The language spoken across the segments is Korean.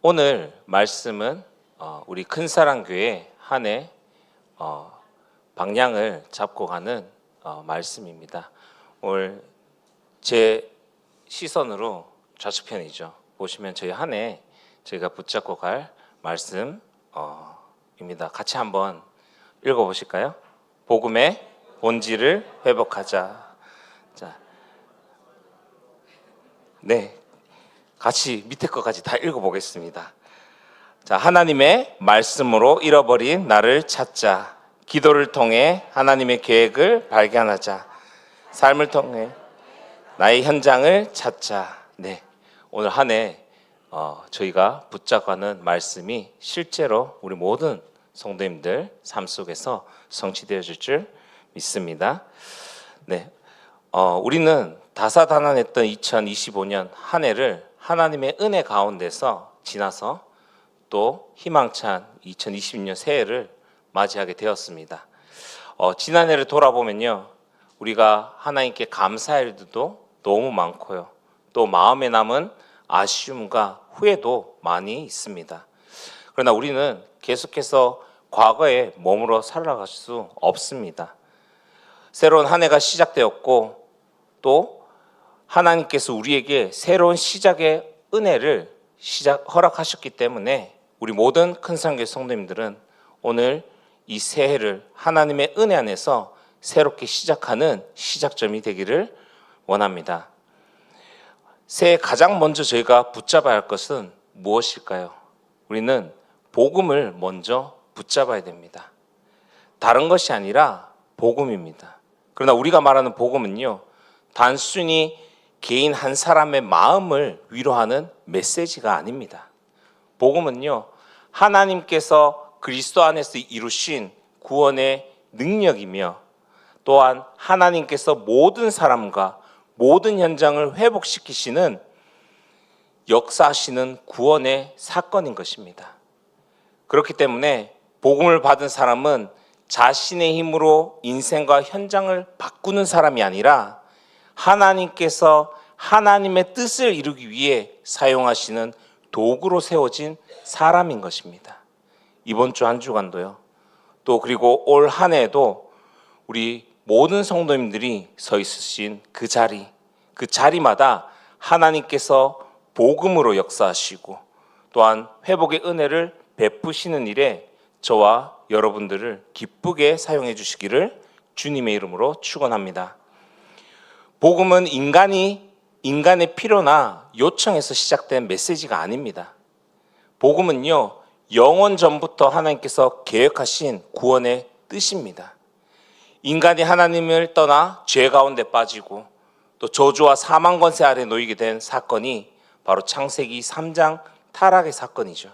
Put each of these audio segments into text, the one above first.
오늘 말씀은 우리 큰사랑교회 한 해 방향을 잡고 가는 말씀입니다. 오늘 제 시선으로 좌측편이죠. 보시면 저희 한 해 저희가 붙잡고 갈 말씀입니다. 같이 한번 읽어보실까요? 복음의 본질을 회복하자. 자, 네, 같이 밑에 것까지 다 읽어보겠습니다. 자, 하나님의 말씀으로 잃어버린 나를 찾자. 기도를 통해 하나님의 계획을 발견하자. 삶을 통해 나의 현장을 찾자. 네, 오늘 한 해 저희가 붙잡아가는 말씀이 실제로 우리 모든 성도님들 삶 속에서 성취되어질 줄 믿습니다. 네, 우리는 다사다난했던 2025년 한 해를 하나님의 은혜 가운데서 지나서 또 희망찬 2020년 새해를 맞이하게 되었습니다. 지난해를 돌아보면요, 우리가 하나님께 감사할 일도 너무 많고요, 또 마음에 남은 아쉬움과 후회도 많이 있습니다. 그러나 우리는 계속해서 과거에 머물러 살아갈 수 없습니다. 새로운 한 해가 시작되었고 또 하나님께서 우리에게 새로운 시작의 은혜를 허락하셨기 때문에 우리 모든 큰사랑교회 성도님들은 오늘 이 새해를 하나님의 은혜 안에서 새롭게 시작하는 시작점이 되기를 원합니다. 새해 가장 먼저 저희가 붙잡아야 할 것은 무엇일까요? 우리는 복음을 먼저 붙잡아야 됩니다. 다른 것이 아니라 복음입니다. 그러나 우리가 말하는 복음은요, 단순히 개인 한 사람의 마음을 위로하는 메시지가 아닙니다. 복음은요, 하나님께서 그리스도 안에서 이루신 구원의 능력이며 또한 하나님께서 모든 사람과 모든 현장을 회복시키시는 역사하시는 구원의 사건인 것입니다. 그렇기 때문에 복음을 받은 사람은 자신의 힘으로 인생과 현장을 바꾸는 사람이 아니라 하나님께서 하나님의 뜻을 이루기 위해 사용하시는 도구로 세워진 사람인 것입니다. 이번 주 한 주간도요, 또 그리고 올 한 해에도 우리 모든 성도님들이 서 있으신 그 자리마다 하나님께서 복음으로 역사하시고 또한 회복의 은혜를 베푸시는 일에 저와 여러분들을 기쁘게 사용해 주시기를 주님의 이름으로 축원합니다. 복음은 인간의 필요나 요청에서 시작된 메시지가 아닙니다. 복음은요, 영원 전부터 하나님께서 계획하신 구원의 뜻입니다. 인간이 하나님을 떠나 죄 가운데 빠지고 또 저주와 사망 권세 아래 놓이게 된 사건이 바로 창세기 3장 타락의 사건이죠.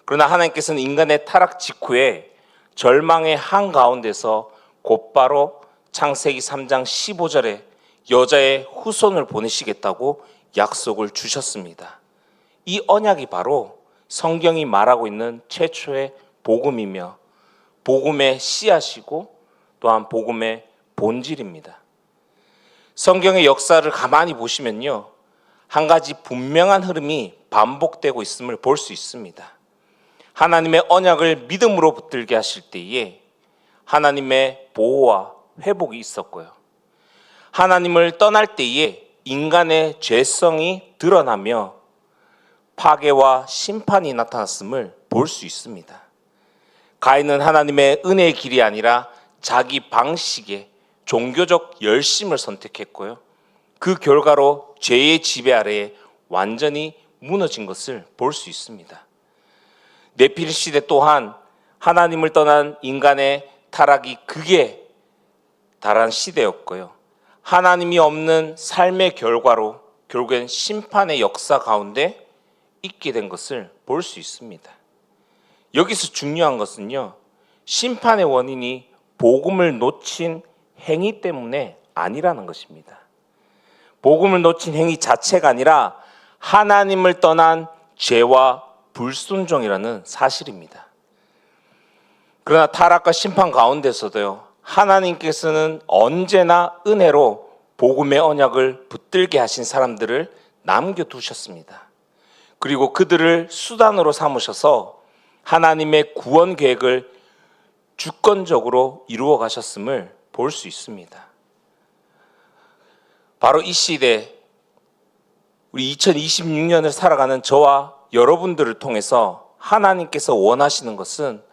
그러나 하나님께서는 인간의 타락 직후에 절망의 한가운데서 곧바로 창세기 3장 15절에 여자의 후손을 보내시겠다고 약속을 주셨습니다. 이 언약이 바로 성경이 말하고 있는 최초의 복음이며 복음의 씨앗이고 또한 복음의 본질입니다. 성경의 역사를 가만히 보시면요, 한 가지 분명한 흐름이 반복되고 있음을 볼 수 있습니다. 하나님의 언약을 믿음으로 붙들게 하실 때에 하나님의 보호와 회복이 있었고요, 하나님을 떠날 때에 인간의 죄성이 드러나며 파괴와 심판이 나타났음을 볼 수 있습니다. 가인은 하나님의 은혜의 길이 아니라 자기 방식의 종교적 열심을 선택했고요, 그 결과로 죄의 지배 아래에 완전히 무너진 것을 볼 수 있습니다. 네피림 시대 또한 하나님을 떠난 인간의 타락이 극에 달한 시대였고요, 하나님이 없는 삶의 결과로 결국엔 심판의 역사 가운데 있게 된 것을 볼 수 있습니다. 여기서 중요한 것은요, 심판의 원인이 복음을 놓친 행위 때문에 아니라는 것입니다. 복음을 놓친 행위 자체가 아니라 하나님을 떠난 죄와 불순종이라는 사실입니다. 그러나 타락과 심판 가운데서도요, 하나님께서는 언제나 은혜로 복음의 언약을 붙들게 하신 사람들을 남겨두셨습니다. 그리고 그들을 수단으로 삼으셔서 하나님의 구원 계획을 주권적으로 이루어 가셨음을 볼 수 있습니다. 바로 이 시대, 우리 2026년을 살아가는 저와 여러분들을 통해서 하나님께서 원하시는 것은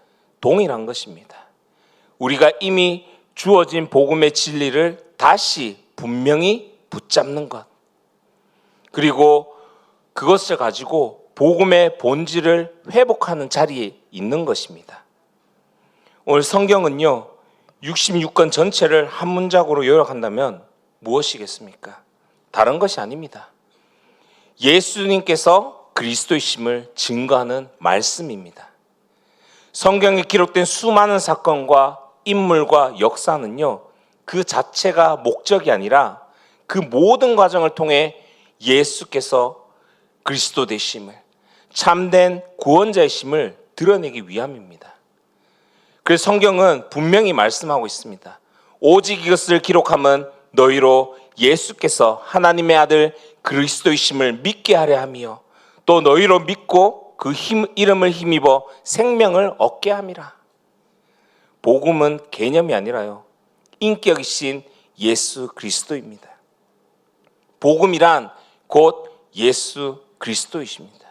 동일한 것입니다. 우리가 이미 주어진 복음의 진리를 다시 분명히 붙잡는 것, 그리고 그것을 가지고 복음의 본질을 회복하는 자리에 있는 것입니다. 오늘 성경은요, 66권 전체를 한 문장으로 요약한다면 무엇이겠습니까? 다른 것이 아닙니다. 예수님께서 그리스도이심을 증거하는 말씀입니다. 성경에 기록된 수많은 사건과 인물과 역사는요, 그 자체가 목적이 아니라 그 모든 과정을 통해 예수께서 그리스도 되심을, 참된 구원자이심을 드러내기 위함입니다. 그래서 성경은 분명히 말씀하고 있습니다. 오직 이것을 기록함은 너희로 예수께서 하나님의 아들 그리스도이심을 믿게 하려 함이요 또 너희로 믿고 그 이름을 힘입어 생명을 얻게 함이라. 복음은 개념이 아니라요, 인격이신 예수 그리스도입니다. 복음이란 곧 예수 그리스도이십니다.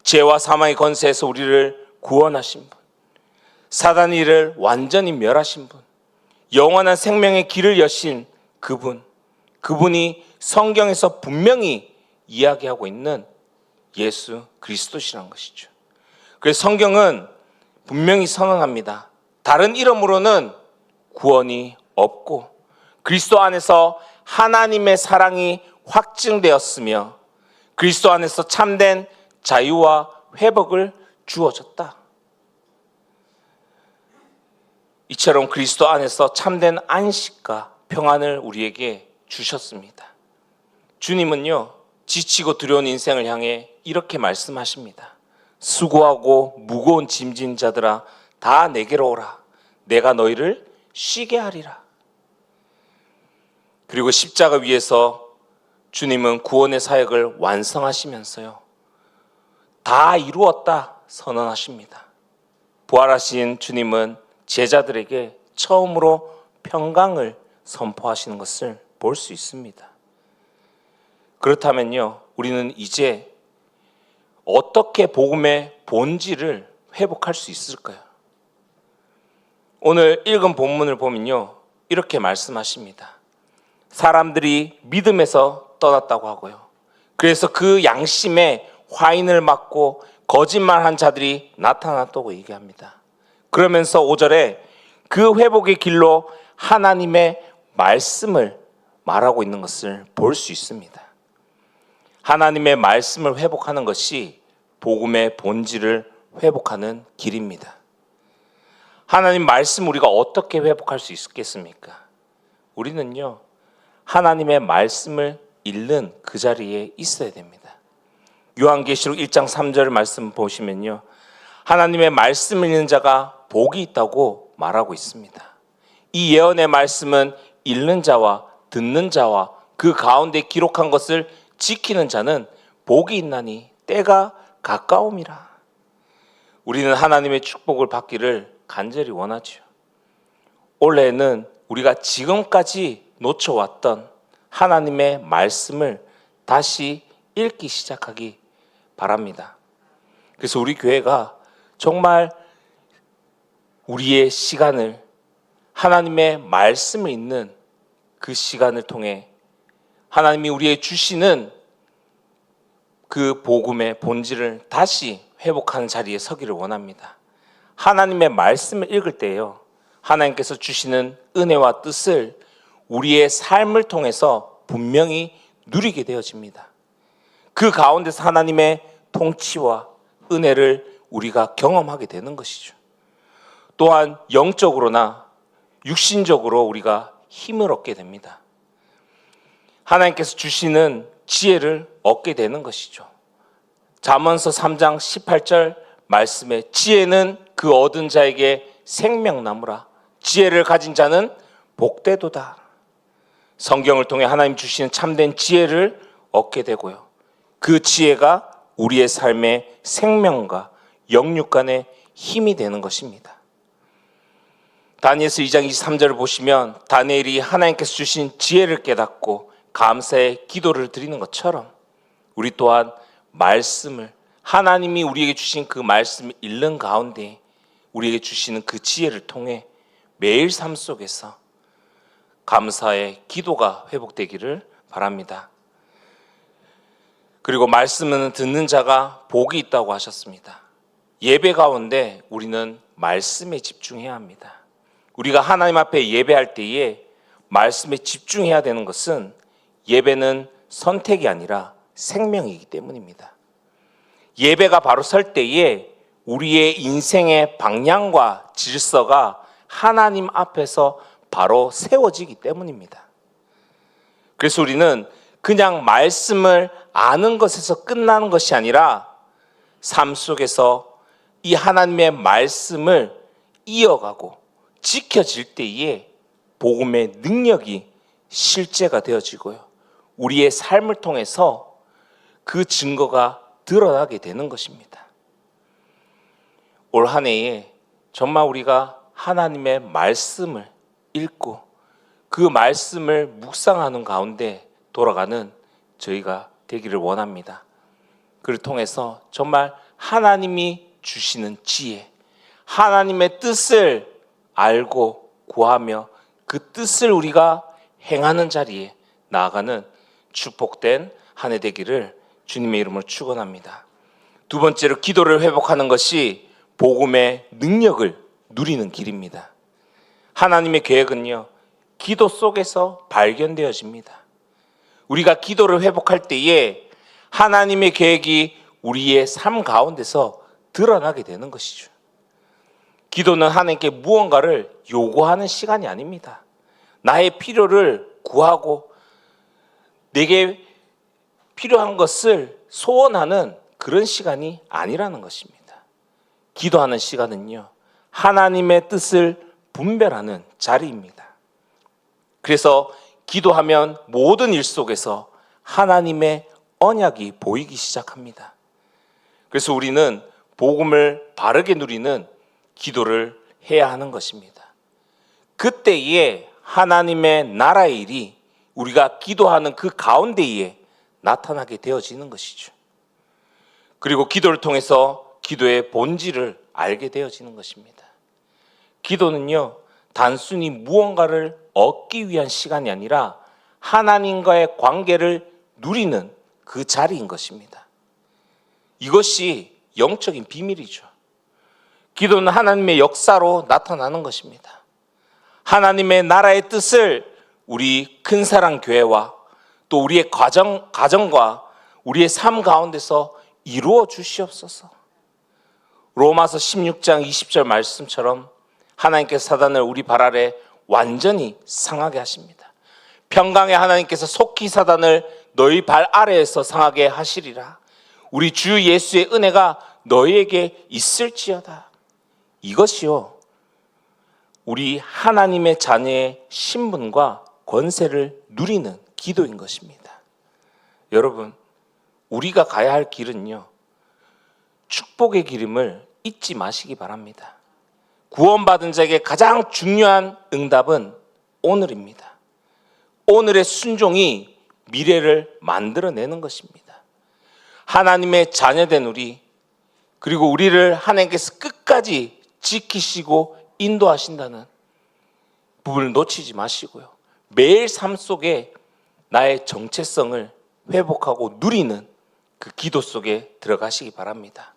죄와 사망의 권세에서 우리를 구원하신 분, 사단의 일을 완전히 멸하신 분, 영원한 생명의 길을 여신 그분이 성경에서 분명히 이야기하고 있는 예수 그리스도시라는 것이죠. 그래서 성경은 분명히 선언합니다. 다른 이름으로는 구원이 없고 그리스도 안에서 하나님의 사랑이 확증되었으며 그리스도 안에서 참된 자유와 회복을 주어졌다. 이처럼 그리스도 안에서 참된 안식과 평안을 우리에게 주셨습니다. 주님은요, 지치고 두려운 인생을 향해 이렇게 말씀하십니다. 수고하고 무거운 짐진 자들아 다 내게로 오라. 내가 너희를 쉬게 하리라. 그리고 십자가 위에서 주님은 구원의 사역을 완성하시면서요, 다 이루었다 선언하십니다. 부활하신 주님은 제자들에게 처음으로 평강을 선포하시는 것을 볼 수 있습니다. 그렇다면요, 우리는 이제 어떻게 복음의 본질을 회복할 수 있을까요? 오늘 읽은 본문을 보면요, 이렇게 말씀하십니다. 사람들이 믿음에서 떠났다고 하고요, 그래서 그 양심에 화인을 맞고 거짓말한 자들이 나타났다고 얘기합니다. 그러면서 5절에 그 회복의 길로 하나님의 말씀을 말하고 있는 것을 볼 수 있습니다. 하나님의 말씀을 회복하는 것이 복음의 본질을 회복하는 길입니다. 하나님 말씀 우리가 어떻게 회복할 수 있겠습니까? 우리는요, 하나님의 말씀을 읽는 그 자리에 있어야 됩니다. 요한계시록 1장 3절 말씀 보시면요, 하나님의 말씀을 읽는 자가 복이 있다고 말하고 있습니다. 이 예언의 말씀은 읽는 자와 듣는 자와 그 가운데 기록한 것을 지키는 자는 복이 있나니 때가 가까움이라. 우리는 하나님의 축복을 받기를 간절히 원하죠. 올해는 우리가 지금까지 놓쳐왔던 하나님의 말씀을 다시 읽기 시작하기 바랍니다. 그래서 우리 교회가 정말 우리의 시간을 하나님의 말씀을 읽는 그 시간을 통해 하나님이 우리에게 주시는 그 복음의 본질을 다시 회복하는 자리에 서기를 원합니다. 하나님의 말씀을 읽을 때요, 하나님께서 주시는 은혜와 뜻을 우리의 삶을 통해서 분명히 누리게 되어집니다. 그 가운데서 하나님의 통치와 은혜를 우리가 경험하게 되는 것이죠. 또한 영적으로나 육신적으로 우리가 힘을 얻게 됩니다. 하나님께서 주시는 지혜를 얻게 되는 것이죠. 잠언서 3장 18절 말씀에 지혜는 그 얻은 자에게 생명나무라. 지혜를 가진 자는 복되도다. 성경을 통해 하나님 주시는 참된 지혜를 얻게 되고요, 그 지혜가 우리의 삶의 생명과 영육간의 힘이 되는 것입니다. 다니엘서 2장 23절을 보시면 다니엘이 하나님께서 주신 지혜를 깨닫고 감사의 기도를 드리는 것처럼 우리 또한 말씀을, 하나님이 우리에게 주신 그 말씀을 읽는 가운데 우리에게 주시는 그 지혜를 통해 매일 삶 속에서 감사의 기도가 회복되기를 바랍니다. 그리고 말씀은 듣는 자가 복이 있다고 하셨습니다. 예배 가운데 우리는 말씀에 집중해야 합니다. 우리가 하나님 앞에 예배할 때에 말씀에 집중해야 되는 것은 예배는 선택이 아니라 생명이기 때문입니다. 예배가 바로 설 때에 우리의 인생의 방향과 질서가 하나님 앞에서 바로 세워지기 때문입니다. 그래서 우리는 그냥 말씀을 아는 것에서 끝나는 것이 아니라 삶 속에서 이 하나님의 말씀을 이어가고 지켜질 때에 복음의 능력이 실제가 되어지고요. 우리의 삶을 통해서 그 증거가 드러나게 되는 것입니다. 올 한 해에 정말 우리가 하나님의 말씀을 읽고 그 말씀을 묵상하는 가운데 돌아가는 저희가 되기를 원합니다. 그를 통해서 정말 하나님이 주시는 지혜, 하나님의 뜻을 알고 구하며 그 뜻을 우리가 행하는 자리에 나아가는 축복된 한 해 되기를 주님의 이름으로 축원합니다. 두 번째로 기도를 회복하는 것이 복음의 능력을 누리는 길입니다. 하나님의 계획은요, 기도 속에서 발견되어집니다. 우리가 기도를 회복할 때에 하나님의 계획이 우리의 삶 가운데서 드러나게 되는 것이죠. 기도는 하나님께 무언가를 요구하는 시간이 아닙니다. 나의 필요를 구하고 내게 필요한 것을 소원하는 그런 시간이 아니라는 것입니다. 기도하는 시간은요, 하나님의 뜻을 분별하는 자리입니다. 그래서 기도하면 모든 일 속에서 하나님의 언약이 보이기 시작합니다. 그래서 우리는 복음을 바르게 누리는 기도를 해야 하는 것입니다. 그때에 하나님의 나라의 일이 우리가 기도하는 그 가운데에 나타나게 되어지는 것이죠. 그리고 기도를 통해서 기도의 본질을 알게 되어지는 것입니다. 기도는요, 단순히 무언가를 얻기 위한 시간이 아니라 하나님과의 관계를 누리는 그 자리인 것입니다. 이것이 영적인 비밀이죠. 기도는 하나님의 역사로 나타나는 것입니다. 하나님의 나라의 뜻을 우리 큰사랑 교회와 또 우리의 가정과 우리의 삶 가운데서 이루어 주시옵소서. 로마서 16장 20절 말씀처럼 하나님께서 사단을 우리 발 아래 완전히 상하게 하십니다. 평강의 하나님께서 속히 사단을 너희 발 아래에서 상하게 하시리라. 우리 주 예수의 은혜가 너희에게 있을지어다. 이것이요, 우리 하나님의 자녀의 신분과 권세를 누리는 기도인 것입니다. 여러분, 우리가 가야 할 길은요, 축복의 기름을 잊지 마시기 바랍니다. 구원받은 자에게 가장 중요한 응답은 오늘입니다. 오늘의 순종이 미래를 만들어내는 것입니다. 하나님의 자녀된 우리, 그리고 우리를 하나님께서 끝까지 지키시고 인도하신다는 부분을 놓치지 마시고요. 매일 삶 속에 나의 정체성을 회복하고 누리는 그 기도 속에 들어가시기 바랍니다.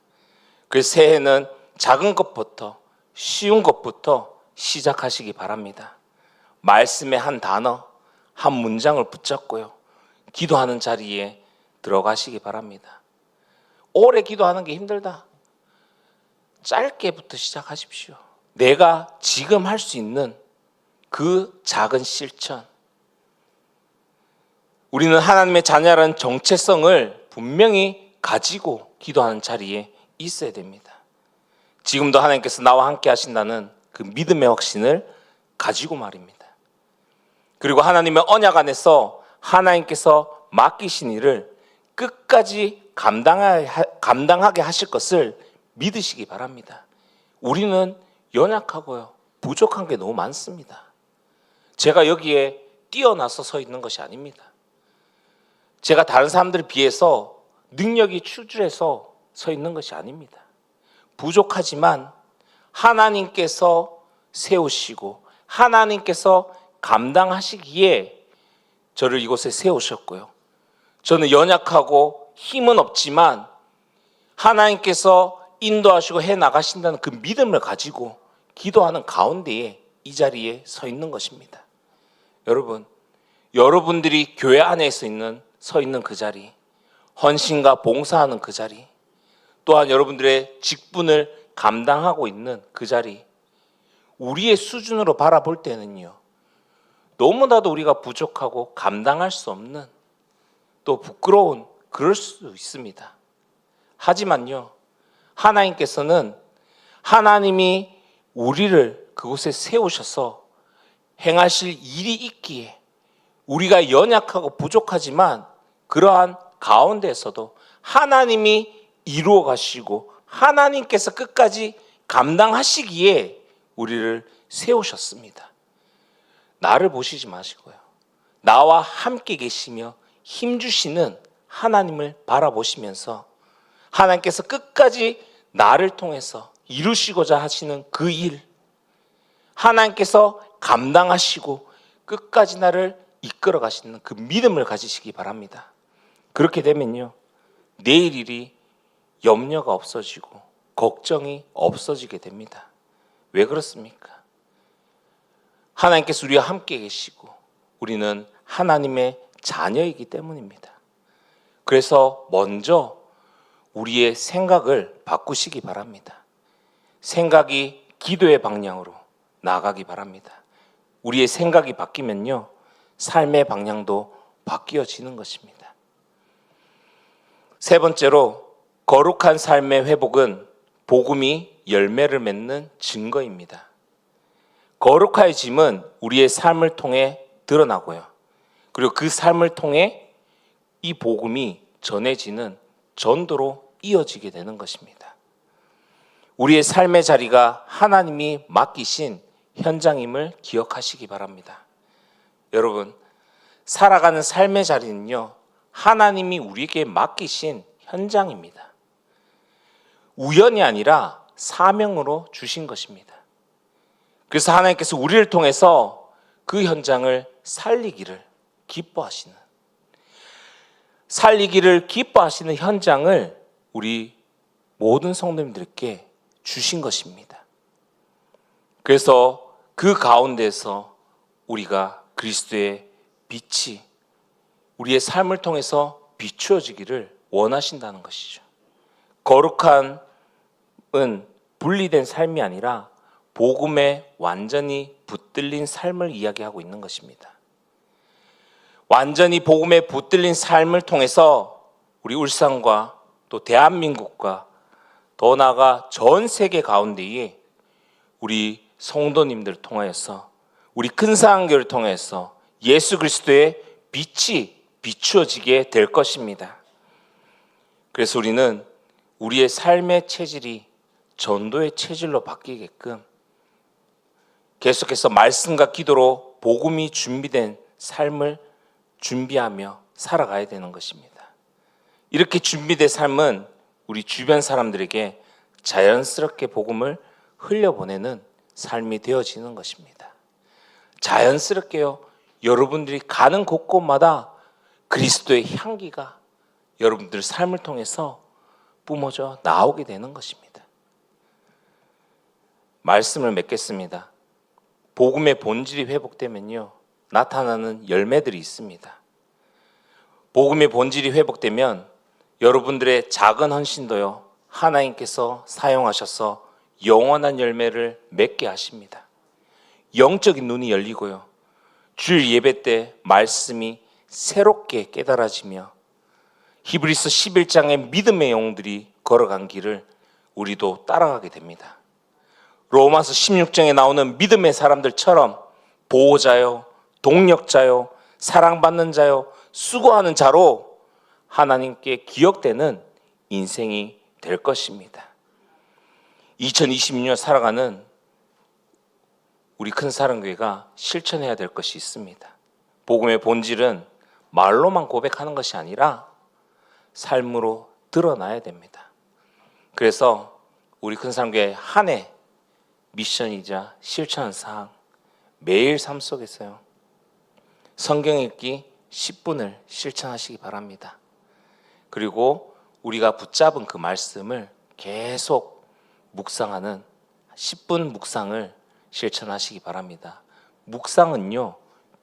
그래서 새해는 작은 것부터, 쉬운 것부터 시작하시기 바랍니다. 말씀의 한 단어, 한 문장을 붙잡고요, 기도하는 자리에 들어가시기 바랍니다. 오래 기도하는 게 힘들다. 짧게부터 시작하십시오. 내가 지금 할 수 있는 그 작은 실천. 우리는 하나님의 자녀라는 정체성을 분명히 가지고 기도하는 자리에 있어야 됩니다. 지금도 하나님께서 나와 함께 하신다는 그 믿음의 확신을 가지고 말입니다. 그리고 하나님의 언약 안에서 하나님께서 맡기신 일을 끝까지 감당하게 하실 것을 믿으시기 바랍니다. 우리는 연약하고요, 부족한 게 너무 많습니다. 제가 여기에 뛰어나서 서 있는 것이 아닙니다. 제가 다른 사람들에 비해서 능력이 출중해서 서 있는 것이 아닙니다. 부족하지만 하나님께서 세우시고 하나님께서 감당하시기에 저를 이곳에 세우셨고요. 저는 연약하고 힘은 없지만 하나님께서 인도하시고 해나가신다는 그 믿음을 가지고 기도하는 가운데에 이 자리에 서 있는 것입니다. 여러분, 여러분들이 교회 안에 서 있는 그 자리, 헌신과 봉사하는 그 자리, 또한 여러분들의 직분을 감당하고 있는 그 자리, 우리의 수준으로 바라볼 때는요, 너무나도 우리가 부족하고 감당할 수 없는, 또 부끄러운, 그럴 수 있습니다. 하지만요, 하나님께서는 하나님이 우리를 그곳에 세우셔서 행하실 일이 있기에 우리가 연약하고 부족하지만 그러한 가운데에서도 하나님이 이루어 가시고 하나님께서 끝까지 감당하시기에 우리를 세우셨습니다. 나를 보시지 마시고요, 나와 함께 계시며 힘주시는 하나님을 바라보시면서 하나님께서 끝까지 나를 통해서 이루시고자 하시는 그 일, 하나님께서 감당하시고 끝까지 나를 이끌어 가시는 그 믿음을 가지시기 바랍니다. 그렇게 되면요, 내일 일이 염려가 없어지고 걱정이 없어지게 됩니다. 왜 그렇습니까? 하나님께서 우리와 함께 계시고 우리는 하나님의 자녀이기 때문입니다. 그래서 먼저 우리의 생각을 바꾸시기 바랍니다. 생각이 기도의 방향으로 나아가기 바랍니다. 우리의 생각이 바뀌면요, 삶의 방향도 바뀌어지는 것입니다. 세 번째로, 거룩한 삶의 회복은 복음이 열매를 맺는 증거입니다. 거룩해짐은 우리의 삶을 통해 드러나고요, 그리고 그 삶을 통해 이 복음이 전해지는 전도로 이어지게 되는 것입니다. 우리의 삶의 자리가 하나님이 맡기신 현장임을 기억하시기 바랍니다. 여러분, 살아가는 삶의 자리는요, 하나님이 우리에게 맡기신 현장입니다. 우연이 아니라 사명으로 주신 것입니다. 그래서 하나님께서 우리를 통해서 그 현장을 살리기를 기뻐하시는 현장을 우리 모든 성도님들께 주신 것입니다. 그래서 그 가운데서 우리가 그리스도의 빛이 우리의 삶을 통해서 비추어지기를 원하신다는 것이죠. 거룩함은 분리된 삶이 아니라 복음에 완전히 붙들린 삶을 이야기하고 있는 것입니다. 완전히 복음에 붙들린 삶을 통해서 우리 울산과 또 대한민국과 더 나아가 전 세계 가운데에 우리 성도님들을 통하여서, 우리 큰사랑교를 통해서 예수 그리스도의 빛이 비추어지게 될 것입니다. 그래서 우리는 우리의 삶의 체질이 전도의 체질로 바뀌게끔 계속해서 말씀과 기도로 복음이 준비된 삶을 준비하며 살아가야 되는 것입니다. 이렇게 준비된 삶은 우리 주변 사람들에게 자연스럽게 복음을 흘려보내는 삶이 되어지는 것입니다. 자연스럽게요, 여러분들이 가는 곳곳마다 그리스도의 향기가 여러분들 삶을 통해서 뿜어져 나오게 되는 것입니다. 말씀을 맺겠습니다. 복음의 본질이 회복되면요, 나타나는 열매들이 있습니다. 복음의 본질이 회복되면 여러분들의 작은 헌신도요, 하나님께서 사용하셔서 영원한 열매를 맺게 하십니다. 영적인 눈이 열리고요, 주일 예배 때 말씀이 새롭게 깨달아지며 히브리서 11장의 믿음의 영웅들이 걸어간 길을 우리도 따라가게 됩니다. 로마서 16장에 나오는 믿음의 사람들처럼 보호자요, 동력자요, 사랑받는 자요, 수고하는 자로 하나님께 기억되는 인생이 될 것입니다. 2026년 살아가는 우리 큰사랑교회가 실천해야 될 것이 있습니다. 복음의 본질은 말로만 고백하는 것이 아니라 삶으로 드러나야 됩니다. 그래서 우리 큰사랑교회 한 해 미션이자 실천 사항, 매일 삶 속에서요, 성경 읽기 10분을 실천하시기 바랍니다. 그리고 우리가 붙잡은 그 말씀을 계속 묵상하는 10분 묵상을 실천하시기 바랍니다. 묵상은요,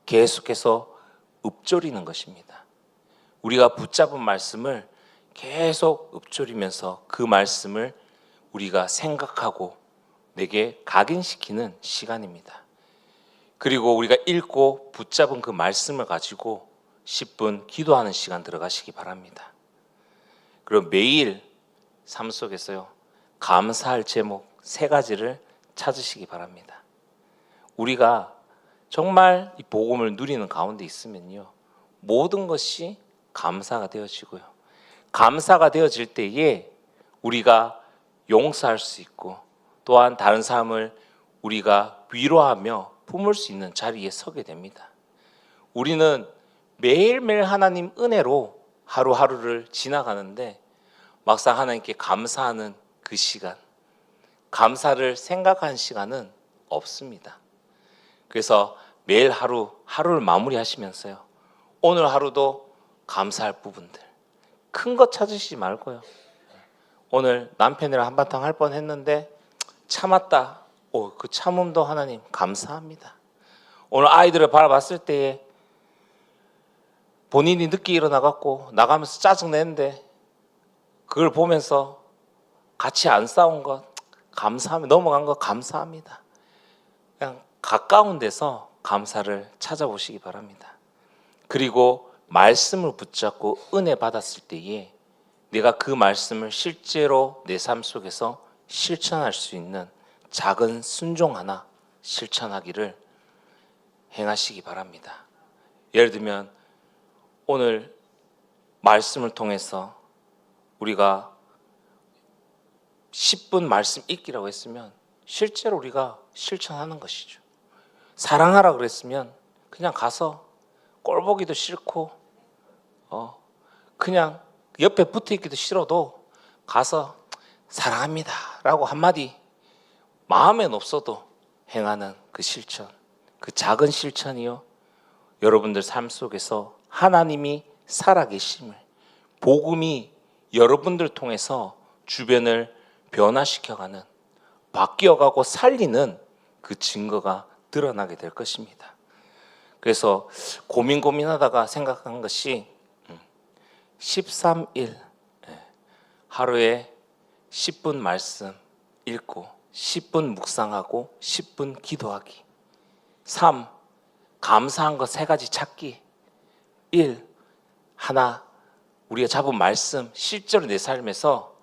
계속해서 읊조리는 것입니다. 우리가 붙잡은 말씀을 계속 읊조리면서 그 말씀을 우리가 생각하고 내게 각인시키는 시간입니다. 그리고 우리가 읽고 붙잡은 그 말씀을 가지고 10분 기도하는 시간 들어가시기 바랍니다. 그리고 매일 삶 속에서요, 감사할 제목 3가지를 찾으시기 바랍니다. 우리가 정말 이 복음을 누리는 가운데 있으면요, 모든 것이 감사가 되어지고요, 감사가 되어질 때에 우리가 용서할 수 있고 또한 다른 사람을 우리가 위로하며 품을 수 있는 자리에 서게 됩니다. 우리는 매일매일 하나님 은혜로 하루하루를 지나가는데 막상 하나님께 감사하는 그 시간, 감사를 생각하는 시간은 없습니다. 그래서 매일 하루를 마무리하시면서요, 오늘 하루도 감사할 부분들, 큰 것 찾으시지 말고요, 오늘 남편이랑 한바탕 할 뻔했는데 참았다, 그 참음도 하나님 감사합니다. 오늘 아이들을 바라봤을 때에 본인이 늦게 일어나갖고 나가면서 짜증내는데 그걸 보면서 같이 안 싸운 것 감사합니다. 넘어간 것 감사합니다. 그냥 가까운 데서 감사를 찾아보시기 바랍니다. 그리고 말씀을 붙잡고 은혜 받았을 때에 내가 그 말씀을 실제로 내 삶 속에서 실천할 수 있는 작은 순종 하나 실천하기를 행하시기 바랍니다. 예를 들면 오늘 말씀을 통해서 우리가 10분 말씀 읽기라고 했으면 실제로 우리가 실천하는 것이죠. 사랑하라 그랬으면 그냥 가서 꼴 보기도 싫고 그냥 옆에 붙어 있기도 싫어도 가서 사랑합니다 라고 한마디 마음엔 없어도 행하는 그 실천, 그 작은 실천이요, 여러분들 삶 속에서 하나님이 살아계심을, 복음이 여러분들 통해서 주변을 변화시켜가는, 바뀌어가고 살리는 그 증거가 드러나게 될 것입니다. 그래서 고민하다가 생각한 것이 13일 하루에 10분 말씀 읽고 10분 묵상하고 10분 기도하기. 3. 감사한 것 3가지 찾기. 1. 하나 우리가 잡은 말씀 실제로 내 삶에서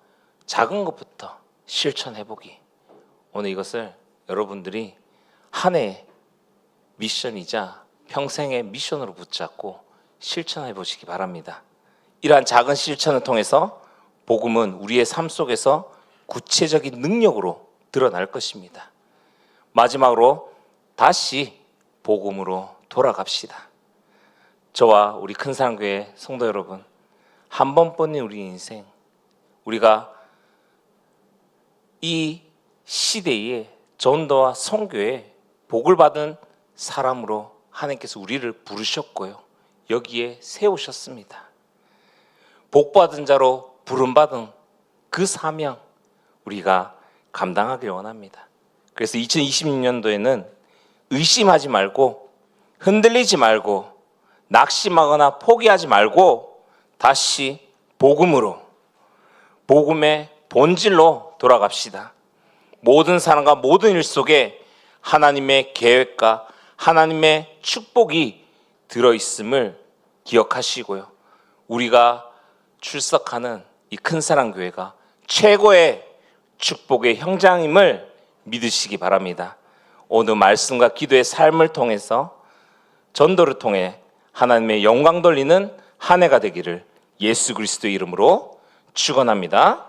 작은 것부터 실천해보기. 오늘 이것을 여러분들이 한 해의 미션이자 평생의 미션으로 붙잡고 실천해 보시기 바랍니다. 이러한 작은 실천을 통해서 복음은 우리의 삶 속에서 구체적인 능력으로 드러날 것입니다. 마지막으로 다시 복음으로 돌아갑시다. 저와 우리 큰사랑교회 성도 여러분, 한 번뿐인 우리 인생, 우리가 이 시대에 전도와 선교에 복을 받은 사람으로 하나님께서 우리를 부르셨고요, 여기에 세우셨습니다. 복받은 자로 부름받은 그 사명 우리가 감당하길 원합니다. 그래서 2026년도에는 의심하지 말고 흔들리지 말고 낙심하거나 포기하지 말고 다시 복음으로, 복음의 본질로 돌아갑시다. 모든 사람과 모든 일 속에 하나님의 계획과 하나님의 축복이 들어있음을 기억하시고요, 우리가 출석하는 이 큰사랑교회가 최고의 축복의 현장임을 믿으시기 바랍니다. 오늘 말씀과 기도의 삶을 통해서 전도를 통해 하나님의 영광 돌리는 한 해가 되기를 예수 그리스도의 이름으로 축원합니다.